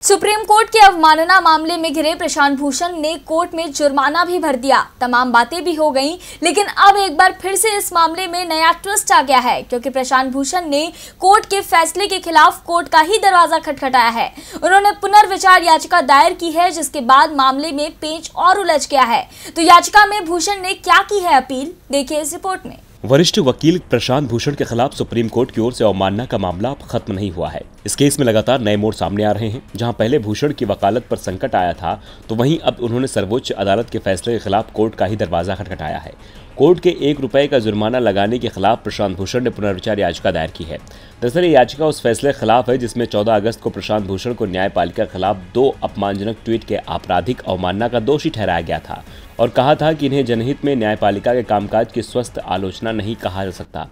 Supreme court के अवमानना मामले में घिरे प्रशांत भूषण ने कोर्ट में जुर्माना भी भर दिया। तमाम बातें भी हो गईं, लेकिन अब एक बार फिर से इस मामले में नया ट्विस्ट आ गया है, क्योंकि प्रशांत भूषण ने कोर्ट के फैसले के खिलाफ कोर्ट का ही दरवाजा खटखटाया है। उन्होंने पुनर्विचार याचिका दायर की है, जिसके बाद मामले में पेंच और उलझ गया है। तो याचिका में भूषण ने क्या की है अपील, देखिए इस रिपोर्ट में। वरिष्ठ वकील प्रशांत भूषण के खिलाफ सुप्रीम कोर्ट की ओर से अवमानना का मामला अब खत्म नहीं हुआ है। इस केस में लगातार नए मोड़ सामने आ रहे हैं। जहां पहले भूषण की वकालत पर संकट आया था, तो वहीं अब उन्होंने सर्वोच्च अदालत के फैसले के खिलाफ कोर्ट का ही दरवाजा खटखटाया है। कोर्ट के ₹1 का जुर्माना लगाने के खिलाफ प्रशांत भूषण ने पुनर्विचार याचिका दायर की है। दरअसल ये याचिका उस फैसले के खिलाफ है जिसमें 14 अगस्त को प्रशांत भूषण को न्यायपालिका के खिलाफ 2 अपमानजनक ट्वीट के आपराधिक अवमानना का दोषी ठहराया गया था और कहा था कि इन्हें जनहित में न्यायपालिका के कामकाज की स्वस्थ आलोचना नहीं कहा जा सकता।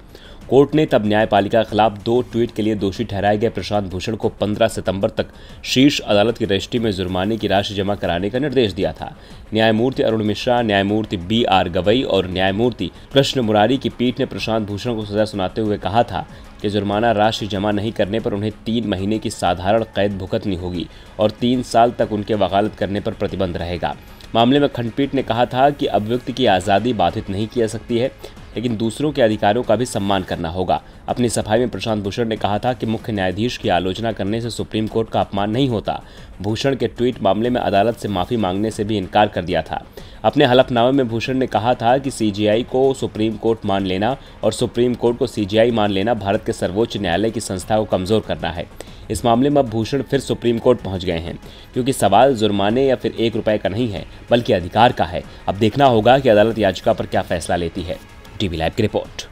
कोर्ट ने तब न्यायपालिका के खिलाफ 2 ट्वीट के लिए दोषी ठहराए गए प्रशांत भूषण को 15 सितंबर तक शीर्ष अदालत की रजिस्ट्री में जुर्माने की राशि जमा कराने का निर्देश दिया था। न्यायमूर्ति अरुण मिश्रा, न्यायमूर्ति BR गवई और न्यायमूर्ति कृष्ण मुरारी की पीठ ने प्रशांत भूषण को सजा सुनाते हुए कहा था कि जुर्माना राशि जमा नहीं करने पर उन्हें 3 महीने की साधारण कैद भुगतनी होगी और 3 साल तक उनके वकालत करने पर प्रतिबंध रहेगा। मामले में खंडपीठ ने कहा था कि अभिव्यक्ति की आज़ादी बाधित नहीं की जा सकती है, लेकिन दूसरों के अधिकारों का भी सम्मान करना होगा। अपनी सफाई में प्रशांत भूषण ने कहा था कि मुख्य न्यायाधीश की आलोचना करने से सुप्रीम कोर्ट का अपमान नहीं होता। भूषण के ट्वीट मामले में अदालत से माफ़ी मांगने से भी इनकार कर दिया था। अपने हलफनामे में भूषण ने कहा था कि CJI को सुप्रीम कोर्ट मान लेना और सुप्रीम कोर्ट को CJI मान लेना भारत के सर्वोच्च न्यायालय की संस्था को कमज़ोर करना है। इस मामले में अब भूषण फिर सुप्रीम कोर्ट पहुंच गए हैं, क्योंकि सवाल जुर्माने या फिर ₹1 का नहीं है, बल्कि अधिकार का है। अब देखना होगा कि अदालत याचिका पर क्या फैसला लेती है। टीवी लाइव की रिपोर्ट।